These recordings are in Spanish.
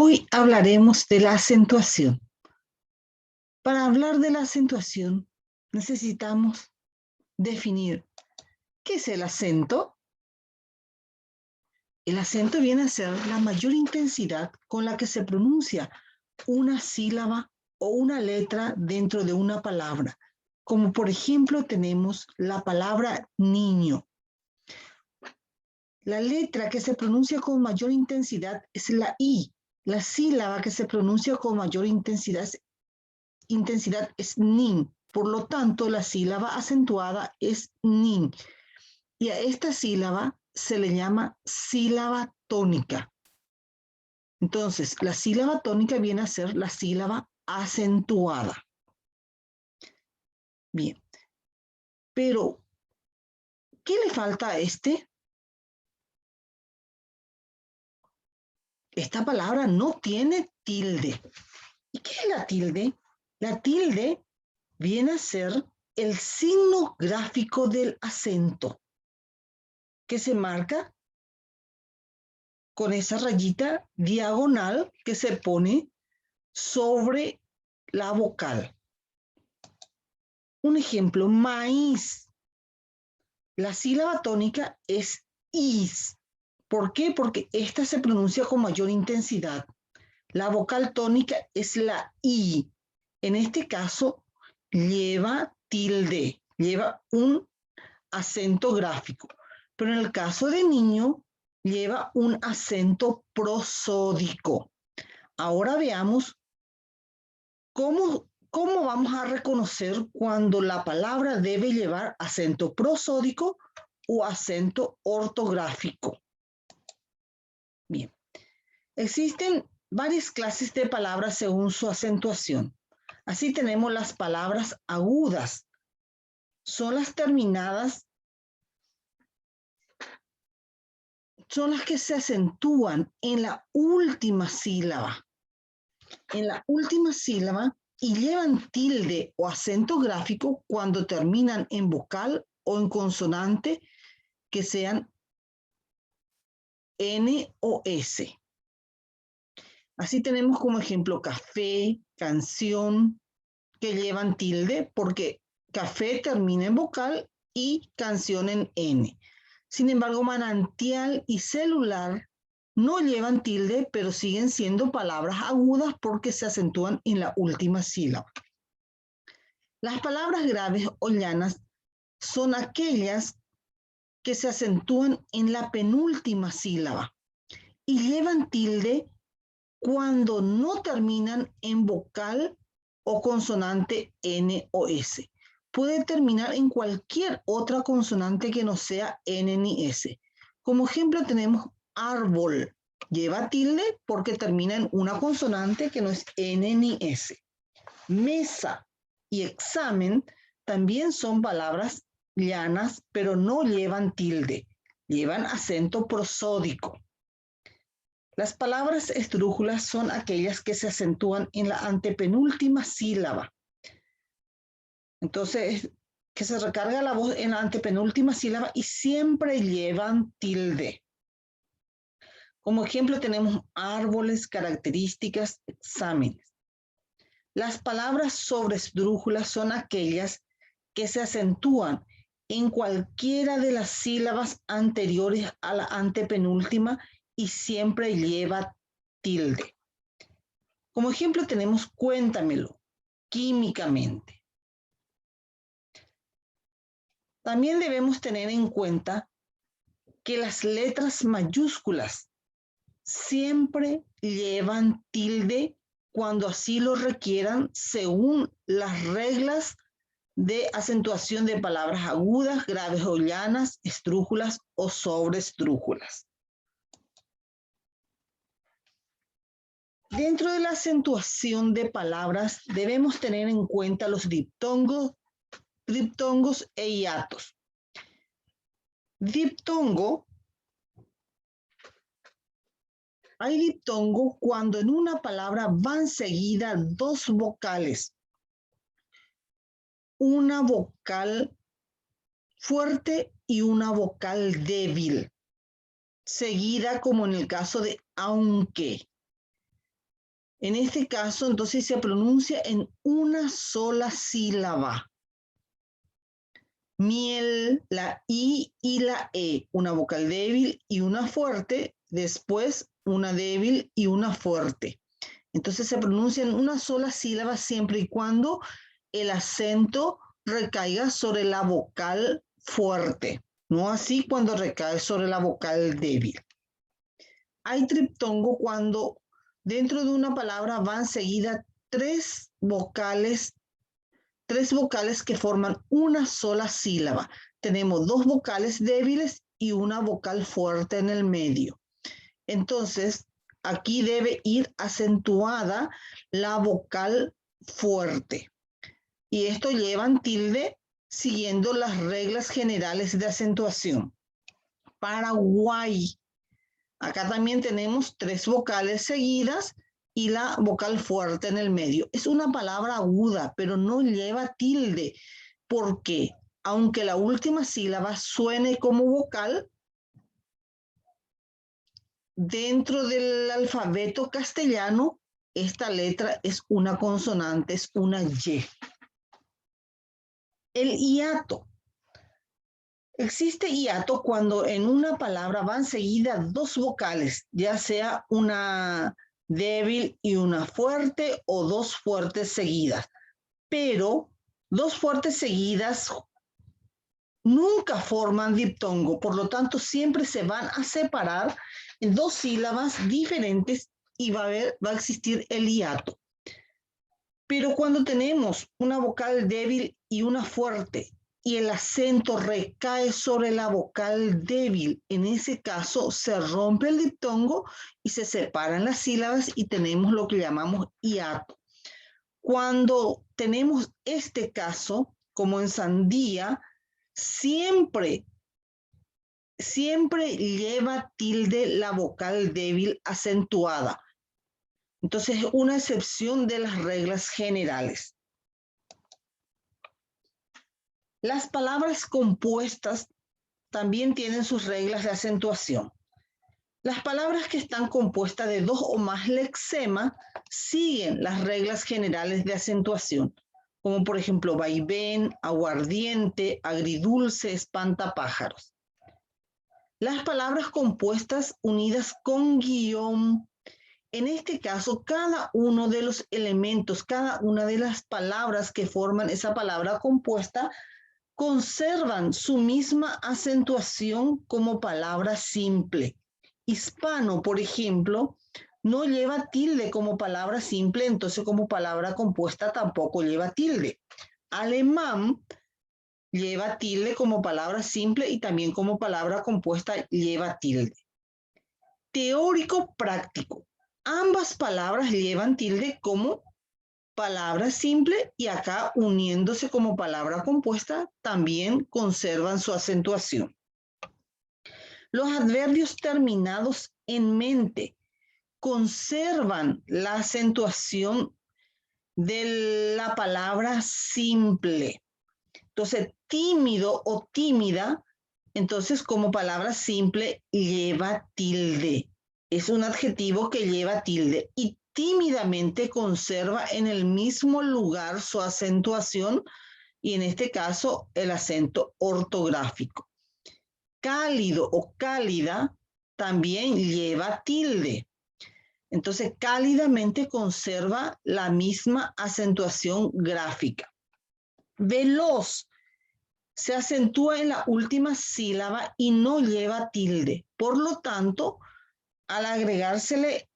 Hoy hablaremos de la acentuación. Para hablar de la acentuación, necesitamos definir qué es el acento. El acento viene a ser la mayor intensidad con la que se pronuncia una sílaba o una letra dentro de una palabra, como por ejemplo tenemos la palabra niño. La letra que se pronuncia con mayor intensidad es la I. La sílaba que se pronuncia con mayor intensidad es nin. Por lo tanto, la sílaba acentuada es nin. Y a esta sílaba se le llama sílaba tónica. Entonces, la sílaba tónica viene a ser la sílaba acentuada. Bien. Pero, ¿qué le falta a este? Esta palabra no tiene tilde. ¿Y qué es la tilde? La tilde viene a ser el signo gráfico del acento que se marca con esa rayita diagonal que se pone sobre la vocal. Un ejemplo, maíz. La sílaba tónica es is. ¿Por qué? Porque esta se pronuncia con mayor intensidad. La vocal tónica es la i. En este caso, lleva tilde, lleva un acento gráfico. Pero en el caso de niño, lleva un acento prosódico. Ahora veamos cómo vamos a reconocer cuando la palabra debe llevar acento prosódico o acento ortográfico. Bien, existen varias clases de palabras según su acentuación. Así tenemos las palabras agudas. Son las terminadas, son las que se acentúan en la última sílaba. En la última sílaba y llevan tilde o acento gráfico cuando terminan en vocal o en consonante que sean N o S. Así tenemos como ejemplo café, canción, que llevan tilde porque café termina en vocal y canción en N. Sin embargo, manantial y celular no llevan tilde, pero siguen siendo palabras agudas porque se acentúan en la última sílaba. Las palabras graves o llanas son aquellas que se acentúan en la penúltima sílaba y llevan tilde cuando no terminan en vocal o consonante N o S. Puede terminar en cualquier otra consonante que no sea N ni S. Como ejemplo tenemos árbol. Lleva tilde porque termina en una consonante que no es N ni S. Mesa y examen también son palabras llanas, pero no llevan tilde. Llevan acento prosódico. Las palabras esdrújulas son aquellas que se acentúan en la antepenúltima sílaba. Entonces, que se recarga la voz en la antepenúltima sílaba y siempre llevan tilde. Como ejemplo tenemos árboles, características, exámenes. Las palabras sobresdrújulas son aquellas que se acentúan en cualquiera de las sílabas anteriores a la antepenúltima y siempre lleva tilde. Como ejemplo tenemos cuéntamelo, químicamente. También debemos tener en cuenta que las letras mayúsculas siempre llevan tilde cuando así lo requieran según las reglas de acentuación de palabras agudas, graves o llanas, esdrújulas o sobresdrújulas. Dentro de la acentuación de palabras debemos tener en cuenta los diptongos e hiatos. Diptongo. Hay diptongo cuando en una palabra van seguidas dos vocales. Una vocal fuerte y una vocal débil, seguida como en el caso de aunque. En este caso, entonces se pronuncia en una sola sílaba. Miel, la I y la E, una vocal débil y una fuerte, después una débil y una fuerte. Entonces se pronuncia en una sola sílaba siempre y cuando el acento recaiga sobre la vocal fuerte, no así cuando recae sobre la vocal débil. Hay triptongo cuando dentro de una palabra van seguidas tres vocales que forman una sola sílaba. Tenemos dos vocales débiles y una vocal fuerte en el medio. Entonces, aquí debe ir acentuada la vocal fuerte. Y esto lleva tilde siguiendo las reglas generales de acentuación. Paraguay. Acá también tenemos tres vocales seguidas y la vocal fuerte en el medio. Es una palabra aguda, pero no lleva tilde, porque aunque la última sílaba suene como vocal, dentro del alfabeto castellano, esta letra es una consonante, es una Y. El hiato. Existe hiato cuando en una palabra van seguidas dos vocales, ya sea una débil y una fuerte o dos fuertes seguidas. Pero dos fuertes seguidas nunca forman diptongo, por lo tanto siempre se van a separar en dos sílabas diferentes y va a existir el hiato. Pero cuando tenemos una vocal débil y una fuerte y el acento recae sobre la vocal débil, en ese caso se rompe el diptongo y se separan las sílabas y tenemos lo que llamamos hiato. Cuando tenemos este caso, como en sandía, siempre lleva tilde la vocal débil acentuada. Entonces, una excepción de las reglas generales. Las palabras compuestas también tienen sus reglas de acentuación. Las palabras que están compuestas de dos o más lexemas siguen las reglas generales de acentuación, como por ejemplo vaivén, aguardiente, agridulce, espantapájaros. Las palabras compuestas unidas con guión, en este caso, cada uno de los elementos, cada una de las palabras que forman esa palabra compuesta conservan su misma acentuación como palabra simple. Hispano, por ejemplo, no lleva tilde como palabra simple, entonces como palabra compuesta tampoco lleva tilde. Alemán lleva tilde como palabra simple y también como palabra compuesta lleva tilde. Teórico práctico. Ambas palabras llevan tilde como palabra simple y acá uniéndose como palabra compuesta también conservan su acentuación. Los adverbios terminados en mente conservan la acentuación de la palabra simple. Entonces, tímido o tímida, entonces como palabra simple lleva tilde. Es un adjetivo que lleva tilde y tímidamente conserva en el mismo lugar su acentuación y en este caso el acento ortográfico. Cálido o cálida también lleva tilde. Entonces, cálidamente conserva la misma acentuación gráfica. Veloz se acentúa en la última sílaba y no lleva tilde. Por lo tanto, al agregársele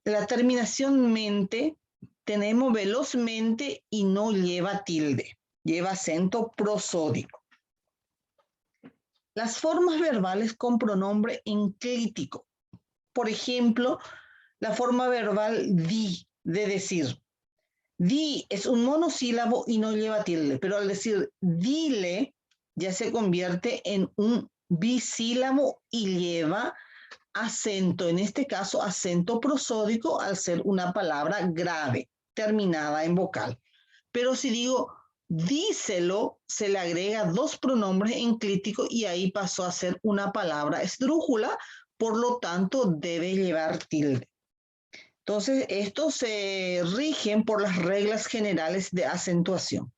la terminación mente, tenemos velozmente y no lleva tilde, lleva acento prosódico. Las formas verbales con pronombre enclítico. Por ejemplo, la forma verbal di, de decir. Di es un monosílabo y no lleva tilde, pero al decir dile, ya se convierte en un bisílabo y lleva acento, en este caso acento prosódico al ser una palabra grave, terminada en vocal. Pero si digo díselo, se le agrega dos pronombres enclíticos y ahí pasó a ser una palabra esdrújula, por lo tanto debe llevar tilde. Entonces, estos se rigen por las reglas generales de acentuación.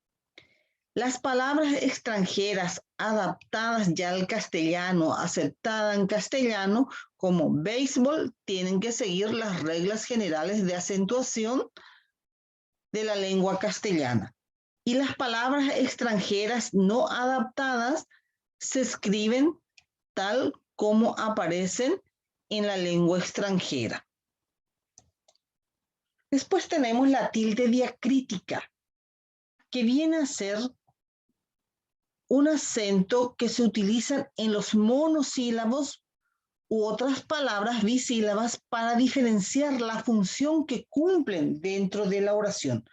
Las palabras extranjeras adaptadas ya al castellano, aceptadas en castellano, como béisbol, tienen que seguir las reglas generales de acentuación de la lengua castellana. Y las palabras extranjeras no adaptadas se escriben tal como aparecen en la lengua extranjera. Después tenemos la tilde diacrítica, que viene a ser un acento que se utiliza en los monosílabos u otras palabras bisílabas para diferenciar la función que cumplen dentro de la oración.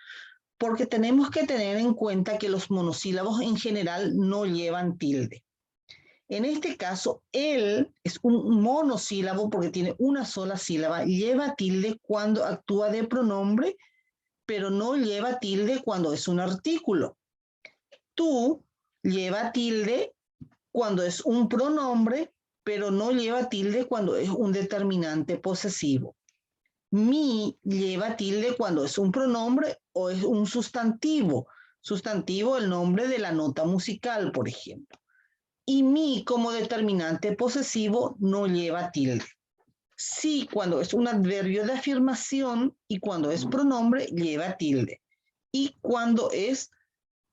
Porque tenemos que tener en cuenta que los monosílabos en general no llevan tilde. En este caso, él es un monosílabo porque tiene una sola sílaba, lleva tilde cuando actúa de pronombre, pero no lleva tilde cuando es un artículo. Tú lleva tilde cuando es un pronombre, pero no lleva tilde cuando es un determinante posesivo. Mi lleva tilde cuando es un pronombre o es un sustantivo. Sustantivo, el nombre de la nota musical, por ejemplo. Y mi como determinante posesivo no lleva tilde. Sí, cuando es un adverbio de afirmación y cuando es pronombre lleva tilde. Y cuando es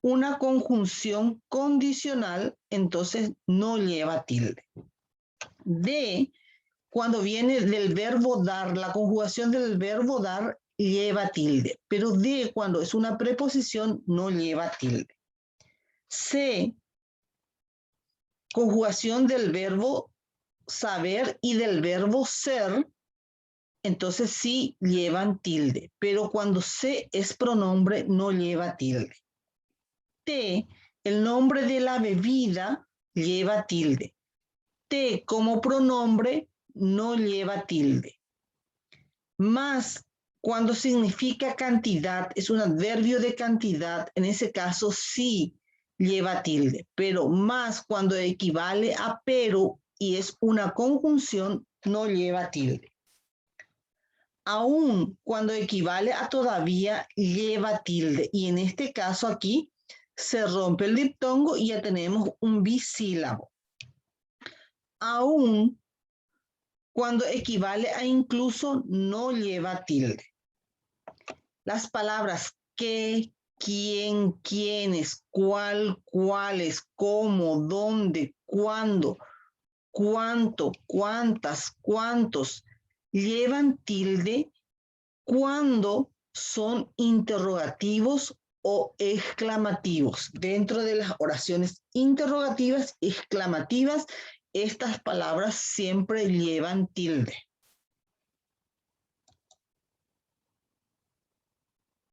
una conjunción condicional, entonces no lleva tilde. De, cuando viene del verbo dar, la conjugación del verbo dar lleva tilde, pero de, cuando es una preposición, no lleva tilde. C, conjugación del verbo saber y del verbo ser, entonces sí llevan tilde, pero cuando C es pronombre, no lleva tilde. T, el nombre de la bebida, lleva tilde. T como pronombre no lleva tilde. Más, cuando significa cantidad, es un adverbio de cantidad, en ese caso sí lleva tilde, pero más cuando equivale a pero y es una conjunción, no lleva tilde. Aún cuando equivale a todavía, lleva tilde, y en este caso aquí se rompe el diptongo y ya tenemos un bisílabo. Aún cuando equivale a incluso, no lleva tilde. Las palabras que, quién, quiénes, cuál, cuáles, cómo, dónde, cuándo, cuánto, cuántas, cuántos, llevan tilde cuando son interrogativos o exclamativos. Dentro de las oraciones interrogativas, exclamativas, estas palabras siempre llevan tilde.